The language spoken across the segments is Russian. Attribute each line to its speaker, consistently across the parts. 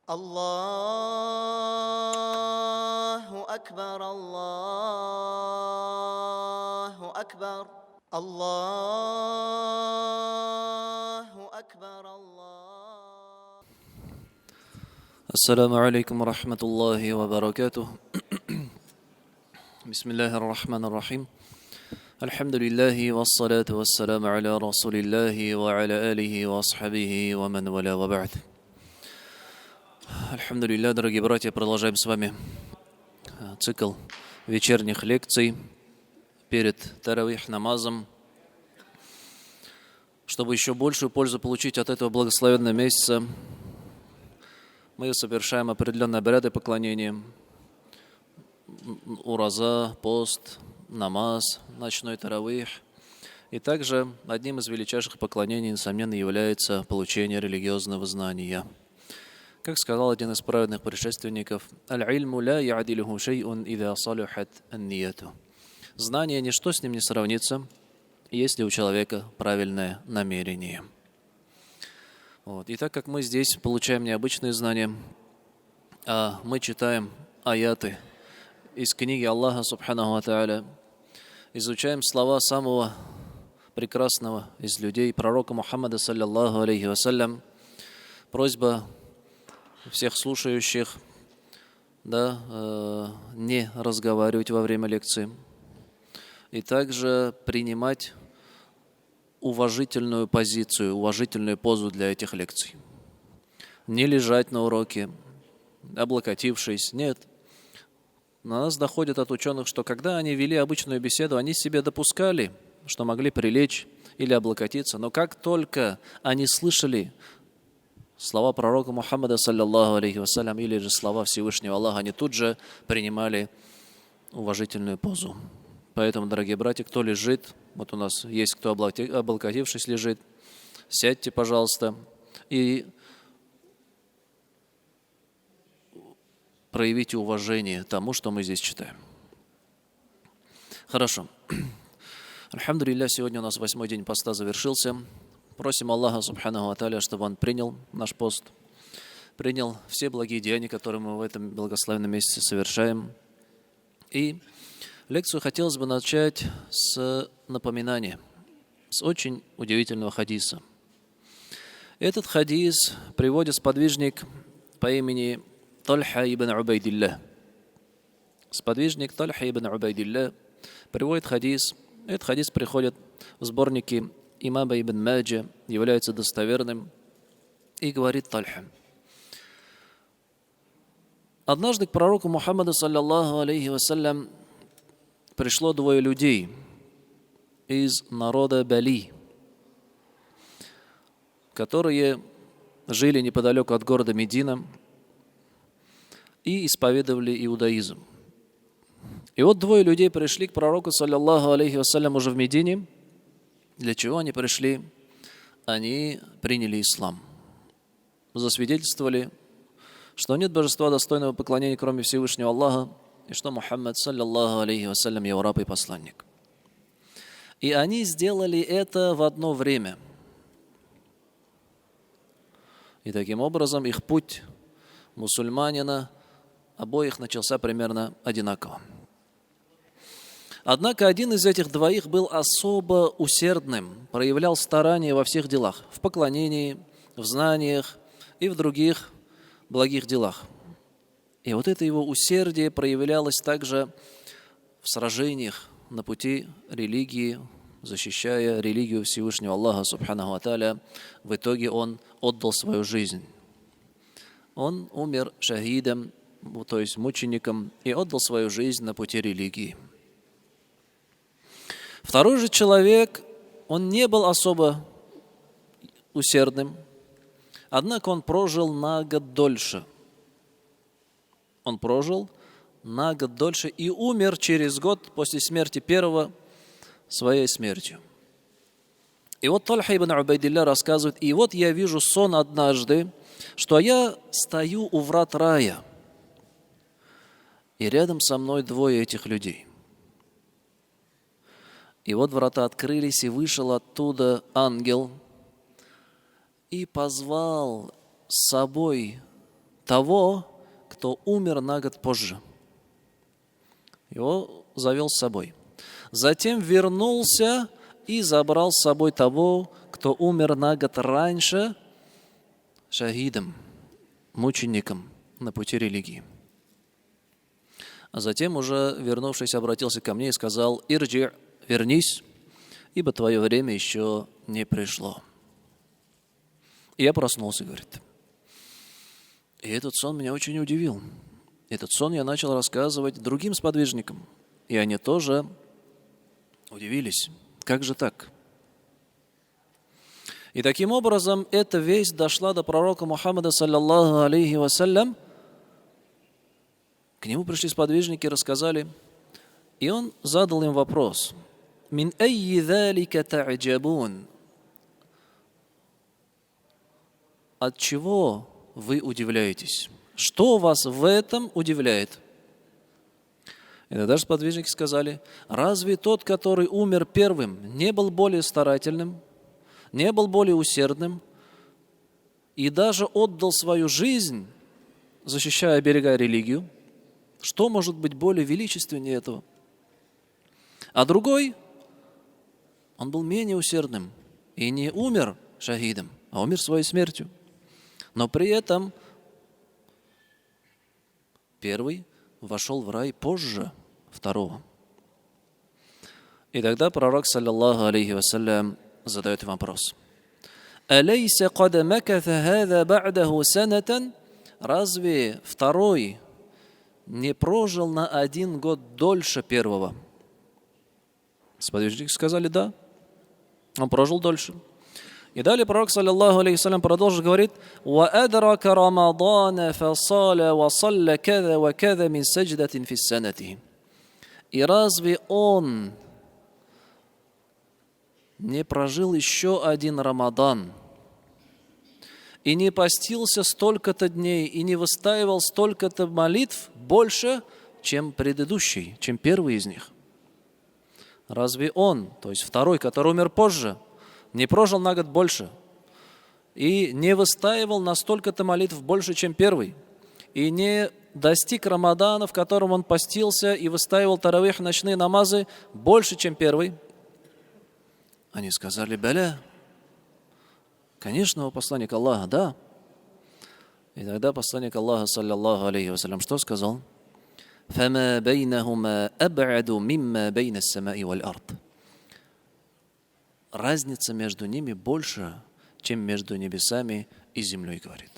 Speaker 1: الله أكبر الله أكبر الله أكبر الله.
Speaker 2: السلام عليكم ورحمة الله وبركاته. بسم الله الرحمن الرحيم. الحمد لله والصلاة والسلام على رسول الله وعلى آله وأصحابه ومن والاه وبعد. Альхамдулилля, дорогие братья, продолжаем с вами цикл вечерних лекций перед таравих намазом. Чтобы еще большую пользу получить от этого благословенного месяца, мы совершаем определенные обряды поклонения: ураза, пост, намаз, ночной таравих. И также одним из величайших поклонений, несомненно, является получение религиозного знания. Как сказал один из праведных предшественников: «Аль-ильму ла я'дилуху шей'ун идha салюхат ан-нияту». Знание, ничто с ним не сравнится, если у человека правильное намерение. И так как мы здесь получаем необычные знания, а мы читаем аяты из книги Аллаха Субханаху ва Тааля, изучаем слова самого прекрасного из людей, пророка Мухаммада, саллаллаху алейхи вассалям, просьба всех слушающих не разговаривать во время лекции и также принимать уважительную позицию, уважительную позу для этих лекций. Не лежать на уроке, облокотившись. Нет. На нас доходит от ученых, что когда они вели обычную беседу, они себе допускали, что могли прилечь или облокотиться. Но как только они слышали слова пророка Мухаммада, саллаллаху алейхи вассалям, или же слова Всевышнего Аллаха, они тут же принимали уважительную позу. Поэтому, дорогие братья, кто лежит, вот у нас есть кто облокотившись лежит, сядьте, пожалуйста, и проявите уважение тому, что мы здесь читаем. Хорошо. Альхамдулилля, сегодня у нас 8-й день поста завершился. Просим Аллаха Субханаху ва Тааля, чтобы Он принял наш пост, принял все благие деяния, которые мы в этом благословенном месяце совершаем. И лекцию хотелось бы начать с напоминания, с очень удивительного хадиса. Этот хадис приводит сподвижник по имени Тальха ибн Убайдилля. Сподвижник Тальха ибн Убайдилля приводит хадис. Этот хадис приходит в сборнике имама ибн Маджа, является достоверным, и говорит Тальха: однажды к пророку Мухаммаду, саллаллаху алейхи вассалям, пришло двое людей из народа Бали, которые жили неподалеку от города Медина и исповедовали иудаизм. И вот двое людей пришли к пророку, саллаллаху алейхи вассалям, уже в Медине. Для чего они пришли? Они приняли ислам. Засвидетельствовали, что нет божества достойного поклонения, кроме Всевышнего Аллаха, и что Мухаммад, саллаллаху алейхи вассалям, его раб и посланник. И они сделали это в одно время. И таким образом их путь мусульманина обоих начался примерно одинаково. Однако один из этих двоих был особо усердным, проявлял старания во всех делах, в поклонении, в знаниях и в других благих делах. И вот это его усердие проявлялось также в сражениях на пути религии, защищая религию Всевышнего Аллаха Субханаху ва Тааля. В итоге он отдал свою жизнь. Он умер шахидом, то есть мучеником, и отдал свою жизнь на пути религии. Второй же человек, он не был особо усердным, однако он прожил на год дольше. Он прожил на год дольше и умер через год после смерти первого своей смертью. И вот Тальха ибн Убайдилля рассказывает: и вот я вижу сон однажды, что я стою у врат рая, и рядом со мной двое этих людей. И вот врата открылись, и вышел оттуда ангел и позвал с собой того, кто умер на год позже. Его завел с собой. Затем вернулся и забрал с собой того, кто умер на год раньше, шахидом, мучеником на пути религии. А затем уже, вернувшись, обратился ко мне и сказал: «Ирджи, вернись, ибо твое время еще не пришло». И я проснулся, говорит. И этот сон меня очень удивил. Этот сон я начал рассказывать другим сподвижникам. И они тоже удивились. Как же так? И таким образом эта весть дошла до пророка Мухаммада, саллаллаху алейхи вассалям. К нему пришли сподвижники, рассказали. И он задал им вопрос. «Мин айи залика та'джабун?» От чего вы удивляетесь? Что вас в этом удивляет? И тогда же сподвижники сказали: разве тот, который умер первым, не был более старательным, не был более усердным и даже отдал свою жизнь, защищая, оберегая религию? Что может быть более величественнее этого? А другой, он был менее усердным и не умер шахидом, а умер своей смертью. Но при этом первый вошел в рай позже второго. И тогда пророк, саллаллаху алейхи вассалям, задает вопрос. «Алейса кад макатха хаза ба'даху санатан?» Разве второй не прожил на 1 год дольше первого? Сподвижники сказали: да, он прожил дольше. И далее пророк, саллаллаху алейхи вассалям, продолжил говорить: وَأَدْرَكَ رَمَضَانَ فَصَالَ وَصَلَّ كَذَا وَكَذَا مِنْ سَجْدَةٍ فِي السَّنَةِ. И разве он не прожил еще 1 Рамадан, и не постился столько-то дней, и не выстаивал столько-то молитв больше, чем предыдущий, чем первый из них? Разве он, то есть второй, который умер позже, не прожил на год больше и не выстаивал на столько-то молитв больше, чем первый, и не достиг Рамадана, в котором он постился и выстаивал таравих, ночные намазы, больше, чем первый? Они сказали: «Беля». Конечно, о посланник Аллаха, да. И тогда посланник Аллаха, саллаллаху алейхи вассалям, что сказал? «Фама бейнахума аб'аду мимма бейна ас-сама'i валь-ард». Разница между ними больше, чем между небесами и землей, говорит.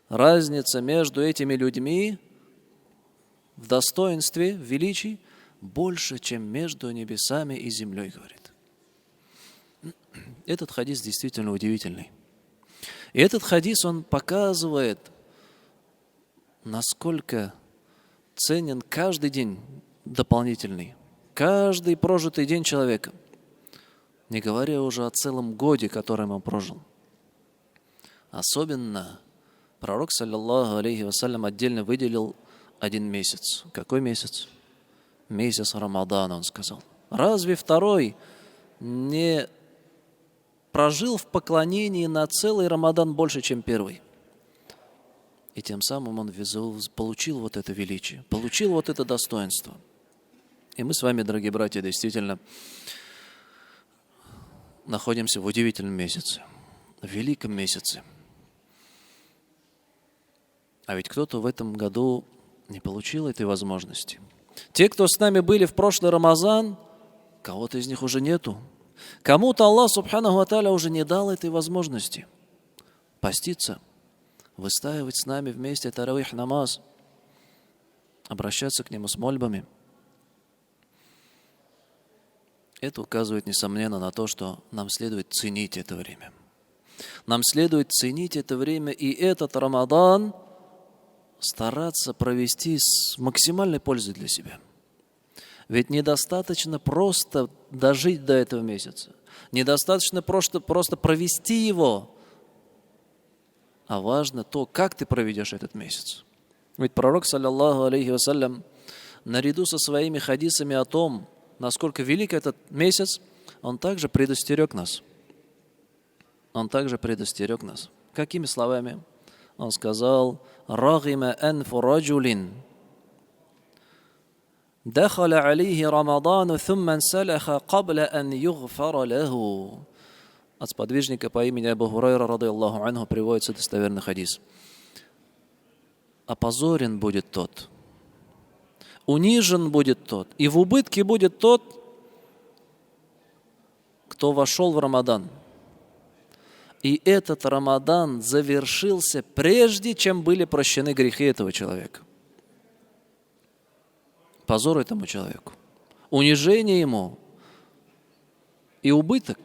Speaker 2: Разница между этими людьми в достоинстве, в величии больше, чем между небесами и землей, говорит. Этот хадис действительно удивительный. И этот хадис, он показывает, насколько ценен каждый день дополнительный, каждый прожитый день человека, не говоря уже о целом годе, который он прожил. Особенно пророк, саллаллаху алейхи вассалям, отдельно выделил 1 месяц. Какой месяц? Месяц Рамадана, он сказал. Разве второй не прожил в поклонении на целый Рамадан больше, чем первый? И тем самым он получил вот это величие, получил вот это достоинство. И мы с вами, дорогие братья, действительно находимся в удивительном месяце, в великом месяце. А ведь кто-то в этом году не получил этой возможности. Те, кто с нами были в прошлый Рамазан, кого-то из них уже нету. Кому-то Аллах субханаху ва тааля уже не дал этой возможности поститься, выстаивать с нами вместе таравих намаз, обращаться к нему с мольбами. Это указывает, несомненно, на то, что нам следует ценить это время. Нам следует ценить это время и этот Рамадан стараться провести с максимальной пользой для себя. Ведь недостаточно просто дожить до этого месяца. Недостаточно просто провести его. А важно то, как ты проведешь этот месяц. Ведь пророк, саллаллаху алейхи вассалям, наряду со своими хадисами о том, насколько велик этот месяц, он также предостерег нас. Он также предостерег нас. Какими словами? Он сказал: «Рагима анфу раджулин дахаля алейхи Рамадану thumma ансалаха кабля ан югфара лаху». От сподвижника по имени Абу Хурайра, радийаллаху анху, приводится достоверный хадис. Опозорен будет тот, унижен будет тот, и в убытке будет тот, кто вошел в Рамадан. И этот Рамадан завершился прежде, чем были прощены грехи этого человека. Позор этому человеку, унижение ему и убыток.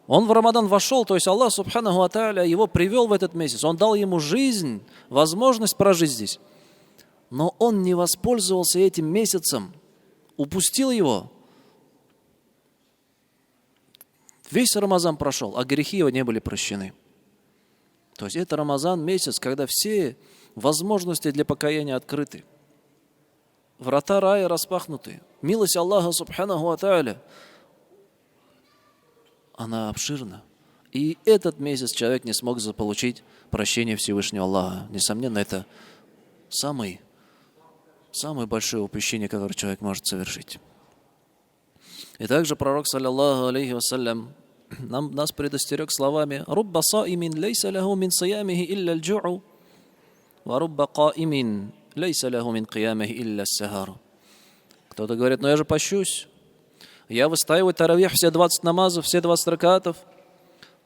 Speaker 2: Он в Рамадан вошел, то есть Аллах Субханаху ва Тааля его привел в этот месяц. Он дал ему жизнь, возможность прожить здесь. Но он не воспользовался этим месяцем, упустил его. Весь Рамазан прошел, а грехи его не были прощены. То есть это Рамазан месяц, когда все возможности для покаяния открыты. Врата рая распахнуты. Милость Аллаха Субханаху ва Тааля, она обширна. И этот месяц человек не смог заполучить прощение Всевышнего Аллаха. Несомненно, это самое большое упущение, которое человек может совершить. И также пророк, саллаллаху алейхи вассалям, нас предостерег словами: «Рубба саимин лейса лаху мин сиямихи илля аль-джу'у, ва рубба каимин лейса лаху мин киямихи илля ас-сахар». Кто-то говорит: «Но я же пощусь, я выстаиваю таравих, все 20 намазов, все 20 ракатов».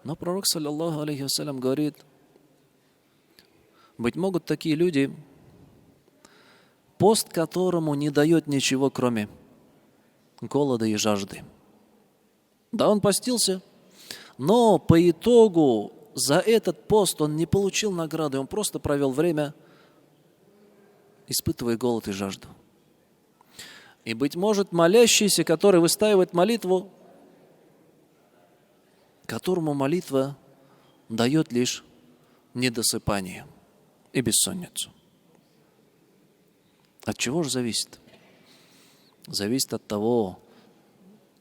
Speaker 2: Но пророк, саллаллаху алейхи вассалям, говорит: быть могут такие люди, пост которому не дает ничего, кроме голода и жажды. Да, он постился, но по итогу за этот пост он не получил награды, он просто провел время, испытывая голод и жажду. И, быть может, молящийся, который выстаивает молитву, которому молитва дает лишь недосыпание и бессонницу. От чего же зависит? Зависит от того,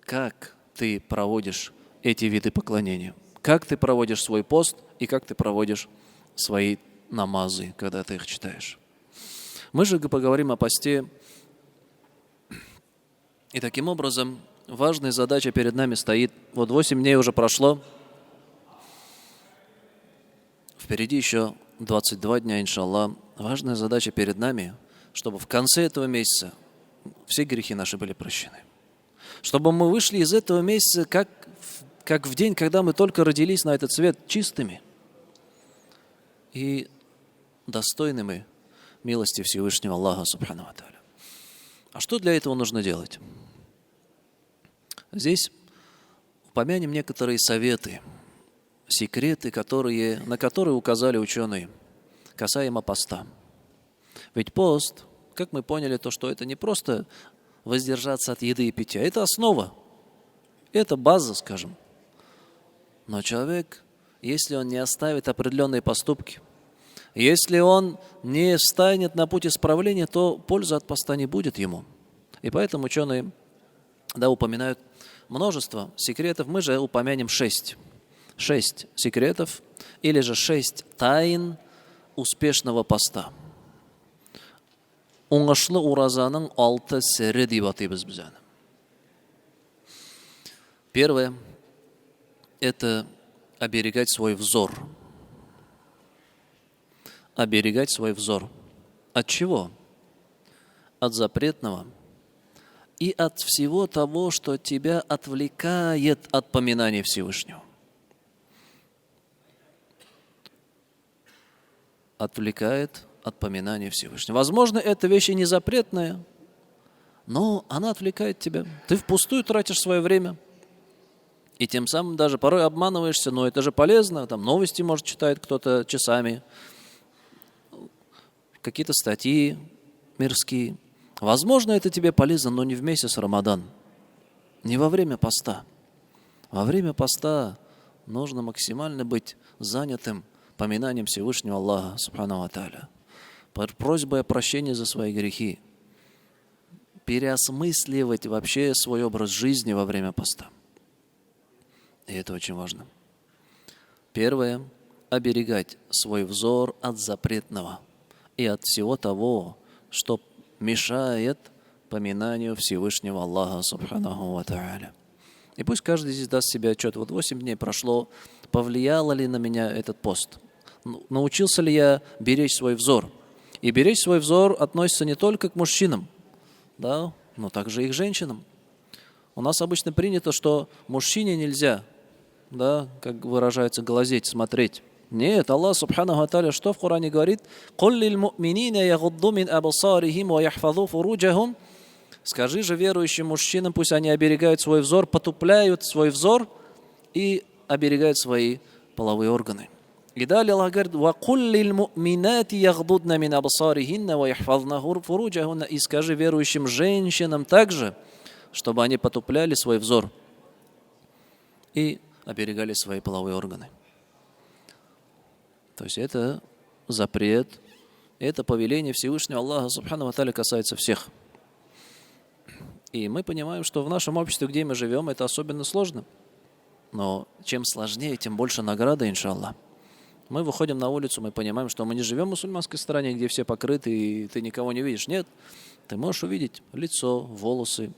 Speaker 2: как ты проводишь эти виды поклонения, как ты проводишь свой пост и как ты проводишь свои намазы, когда ты их читаешь. Мы же поговорим о посте. И таким образом важная задача перед нами стоит. Вот 8 дней уже прошло. Впереди еще 22 дня, иншаллах. Важная задача перед нами, чтобы в конце этого месяца все грехи наши были прощены. Чтобы мы вышли из этого месяца, как в день, когда мы только родились на этот свет, чистыми и достойными милости Всевышнего Аллаха Субхану ва Тааля. А что для этого нужно делать? Здесь упомянем некоторые советы, секреты, на которые указали ученые, касаемо поста. Ведь пост, как мы поняли, то, что это не просто воздержаться от еды и питья, это основа, это база, скажем. Но человек, если он не оставит определенные поступки, если он не встанет на путь исправления, то пользы от поста не будет ему. И поэтому ученые упоминают множество секретов. Мы же упомянем 6. 6 секретов или же 6 тайн успешного поста. Уңышлы уразаның 6 сыры деп атайбыз біз аны. Первое – это оберегать свой взор. Оберегать свой взор. От чего? От запретного и от всего того, что тебя отвлекает от поминания Всевышнего. Отвлекает от поминания Всевышнего. Возможно, эта вещь и не запретная, но она отвлекает тебя. Ты впустую тратишь свое время. И тем самым даже порой обманываешься, но это же полезно. Там новости, может, читает кто-то часами, какие-то статьи мирские. Возможно, это тебе полезно, но не в месяц Рамадан, не во время поста. Во время поста нужно максимально быть занятым поминанием Всевышнего Аллаха, Субхану ва Тааля, просьбой о прощении за свои грехи, переосмысливать вообще свой образ жизни во время поста. И это очень важно. Первое оберегать свой взор от запретного и от всего того, что мешает поминанию Всевышнего Аллаха Субханаху ва Тааля. И пусть каждый здесь даст себе отчет. Вот 8 дней прошло, повлияло ли на меня этот пост? Научился ли я беречь свой взор? И беречь свой взор относится не только к мужчинам, да, но также и к женщинам. У нас обычно принято, что мужчине нельзя, да, как выражается, глазеть, смотреть. Нет, Аллах Субханаху ва Тааля что в Коране говорит? «Куль лиль му'минина ягудду мин абсарихим ва яхфазу фуруджахум». Скажи же верующим мужчинам, пусть они оберегают свой взор, потупляют свой взор и оберегают свои половые органы. И далее Аллах говорит: «Вакуль лиль му'минати ягдудна мин абсарихинна ва яхфазна фуруджахунна». И скажи верующим женщинам также, чтобы они потупляли свой взор и оберегали свои половые органы. То есть это запрет, это повеление Всевышнего Аллаха Субхану ва Тааля касается всех. И мы понимаем, что в нашем обществе, где мы живем, это особенно сложно. Но чем сложнее, тем больше награды, иншаллах. Мы выходим на улицу, мы понимаем, что мы не живем в мусульманской стране, где все покрыты, и ты никого не видишь. Нет, ты можешь увидеть лицо, волосы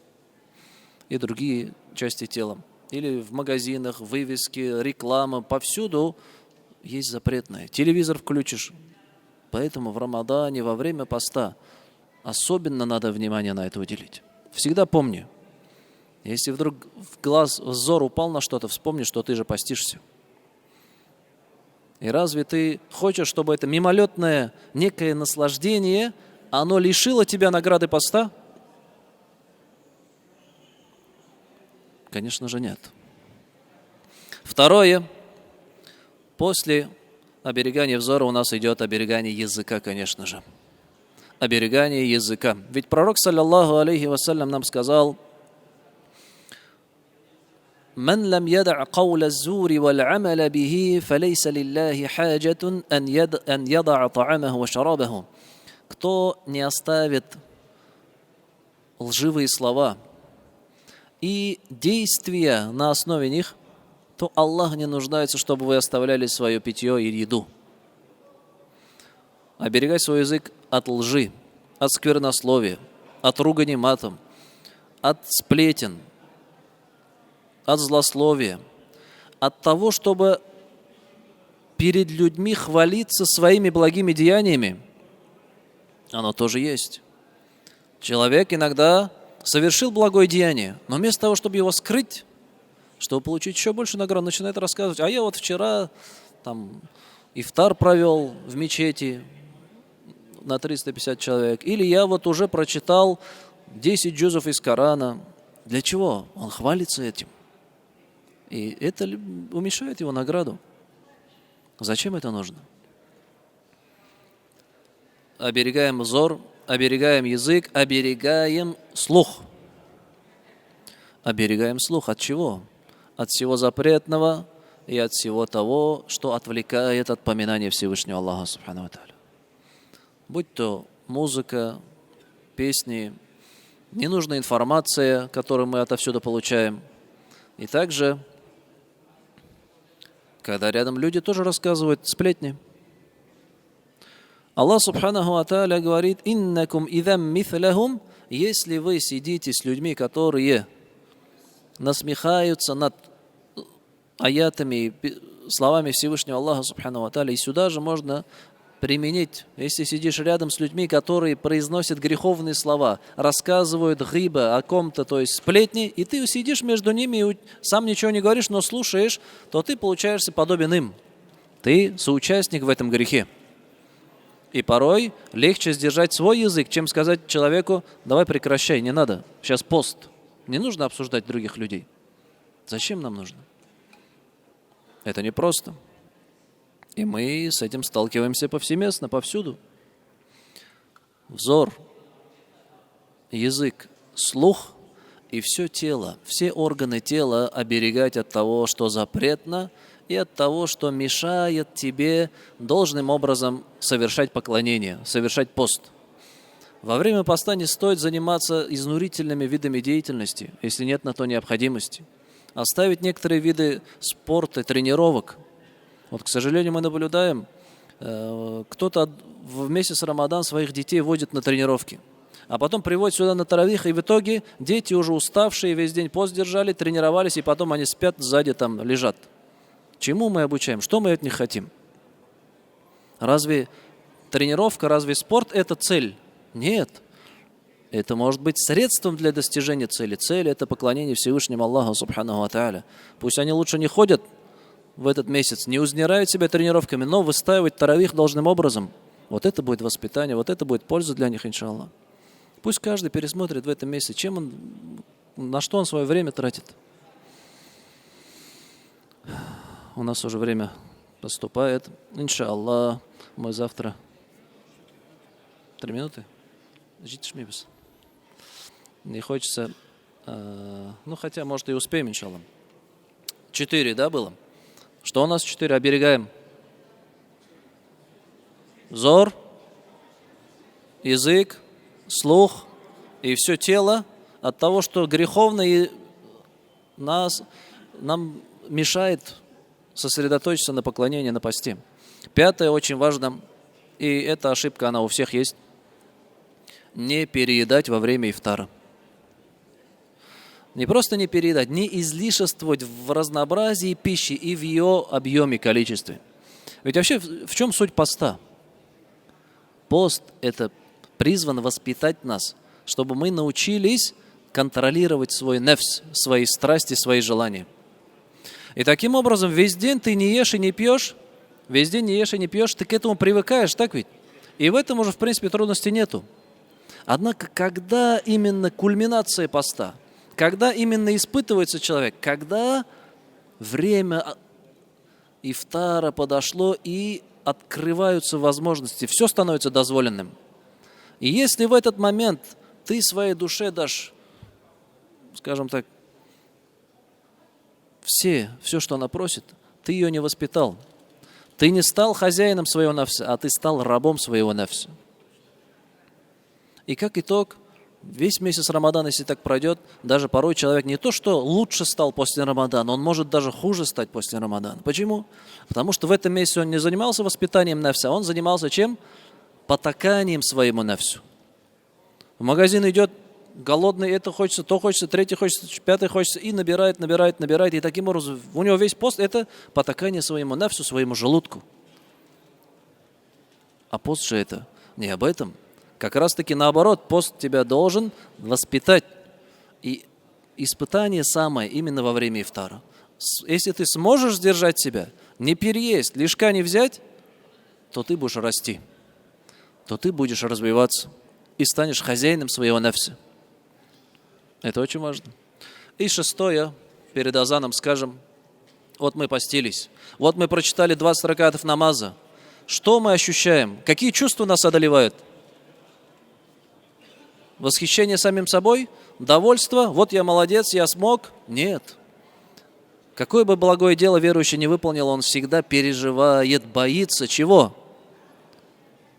Speaker 2: и другие части тела. Или в магазинах, вывески, реклама, повсюду есть запретное. Телевизор включишь. Поэтому в Рамадане, во время поста, особенно надо внимание на это уделить. Всегда помни, если вдруг взор упал на что-то, вспомни, что ты же постишься. И разве ты хочешь, чтобы это мимолетное некое наслаждение, оно лишило тебя награды поста? Конечно же нет. Второе. После оберегания взора у нас идет оберегание языка, конечно же. Оберегание языка. Ведь пророк, саллаллаху алейхи вассалям, нам сказал: «Ман лам яд'a кауля зури валь амаля бихи, фалейса лиллахи хаджатун ан яда'a та'амаху ва шарабаху». Кто не оставит лживые слова и действия на основе них, то Аллах не нуждается, чтобы вы оставляли свое питье и еду. Оберегай свой язык от лжи, от сквернословия, от ругани матом, от сплетен, от злословия, от того, чтобы перед людьми хвалиться своими благими деяниями. Оно тоже есть. Человек иногда совершил благое деяние, но вместо того, чтобы его скрыть, чтобы получить еще больше наград, начинает рассказывать: а я вот вчера там ифтар провел в мечети на 350 человек, или я вот уже прочитал 10 джузов из Корана. Для чего? Он хвалится этим. И это уменьшает его награду. Зачем это нужно? Оберегаем взор, оберегаем язык, оберегаем слух. Оберегаем слух от чего? От всего запретного и от всего того, что отвлекает от поминания Всевышнего Аллаха Субхану ва Тааля. Будь то музыка, песни, ненужная информация, которую мы отовсюду получаем. И также, когда рядом люди тоже рассказывают сплетни. Аллах Субханаху ва Тааля говорит: «Иннакум идам мithляхум», если вы сидите с людьми, которые насмехаются над аятами, словами Всевышнего Аллаха Субханаху ва Тааля, и сюда же можно применить, если сидишь рядом с людьми, которые произносят греховные слова, рассказывают гиба о ком-то, то есть сплетни, и ты сидишь между ними и сам ничего не говоришь, но слушаешь, то ты получаешься подобен им. Ты соучастник в этом грехе. И порой легче сдержать свой язык, чем сказать человеку: давай прекращай, не надо, сейчас пост. Не нужно обсуждать других людей. Зачем нам нужно? Это непросто. И мы с этим сталкиваемся повсеместно, повсюду. Взор, язык, слух и все тело, все органы тела оберегать от того, что запретно, и от того, что мешает тебе должным образом совершать поклонение, совершать пост. Во время поста не стоит заниматься изнурительными видами деятельности, если нет на то необходимости. Оставить некоторые виды спорта, тренировок. Вот, к сожалению, мы наблюдаем, кто-то в месяц Рамадан своих детей водит на тренировки, а потом приводит сюда на таравих, и в итоге дети уже уставшие, весь день пост держали, тренировались, и потом они спят сзади, там лежат. Чему мы обучаем? Что мы от них хотим? Разве тренировка, разве спорт – это цель? Нет. Это может быть средством для достижения цели. Цель – это поклонение Всевышнему Аллаху Субханаху ва Тааля. Пусть они лучше не ходят в этот месяц, не узнирают себя тренировками, но выстаивать таравих должным образом. Вот это будет воспитание, вот это будет польза для них, иншаллах. Пусть каждый пересмотрит в этом месяце, чем он, на что он свое время тратит. У нас уже время поступает. Иншаллах, мы завтра... 3 минуты? Ждите шмибис. Не хочется... ну, хотя, может, и успеем, иншаллах. 4, да, было? Что у нас 4? Оберегаем. Зор, язык, слух и все тело от того, что греховно и нам мешает сосредоточиться на поклонении, на посте. 5, очень важно, и эта ошибка, она у всех есть, не переедать во время ифтара. Не просто не переедать, не излишествовать в разнообразии пищи и в ее объеме, количестве. Ведь вообще в чем суть поста? Пост – это призван воспитать нас, чтобы мы научились контролировать свой нефс, свои страсти, свои желания. И таким образом весь день ты не ешь и не пьешь, весь день не ешь и не пьешь, ты к этому привыкаешь, так ведь? И в этом уже, в принципе, трудностей нету. Однако, когда именно кульминация поста, когда именно испытывается человек, когда время ифтара подошло и открываются возможности, все становится дозволенным. И если в этот момент ты своей душе дашь, скажем так, все, что она просит, ты ее не воспитал. Ты не стал хозяином своего нафса, а ты стал рабом своего нафса. И как итог, весь месяц Рамадана, если так пройдет, даже порой человек не то, что лучше стал после Рамадана, он может даже хуже стать после Рамадана. Почему? Потому что в этом месяце он не занимался воспитанием нафса, он занимался чем? Потаканием своему нафсу. В магазин идет голодный, это хочется, то хочется, третий хочется, пятый хочется, и набирает. И таким образом у него весь пост – это потакание своему нафсу, своему желудку. А пост же это не об этом. Как раз-таки наоборот, пост тебя должен воспитать. И испытание самое именно во время ифтара. Если ты сможешь сдержать себя, не переесть, лишка не взять, то ты будешь расти, то ты будешь развиваться и станешь хозяином своего нафса. Это очень важно. И 6, перед азаном скажем, вот мы постились, вот мы прочитали 20 ракатов намаза. Что мы ощущаем? Какие чувства нас одолевают? Восхищение самим собой? Довольство? Вот я молодец, я смог? Нет. Какое бы благое дело верующий не выполнил, он всегда переживает, боится. Чего?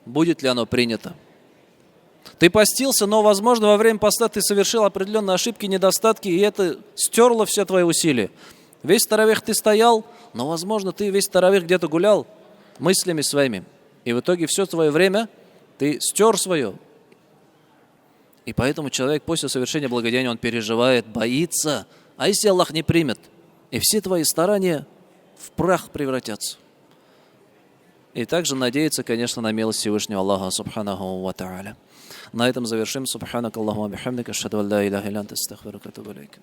Speaker 2: Будет ли оно принято? Ты постился, но, возможно, во время поста ты совершил определенные ошибки, недостатки, и это стерло все твои усилия. Весь таравих ты стоял, но, возможно, ты весь таравих где-то гулял мыслями своими. И в итоге все твое время ты стер свое. И поэтому человек после совершения благодеяния, он переживает, боится. А если Аллах не примет? И все твои старания в прах превратятся. И также надеяться, конечно, на милость Всевышнего Аллаха Субханаху ва Тааля. На этом завершим. Субханак Аллахума бихамдика, ашхаду ан ла илляха илля анта, астагфирука ва атубу илейк.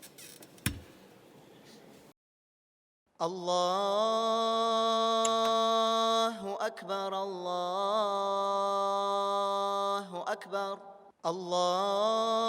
Speaker 1: Аллаху акбар, Аллаху акбар, Аллаху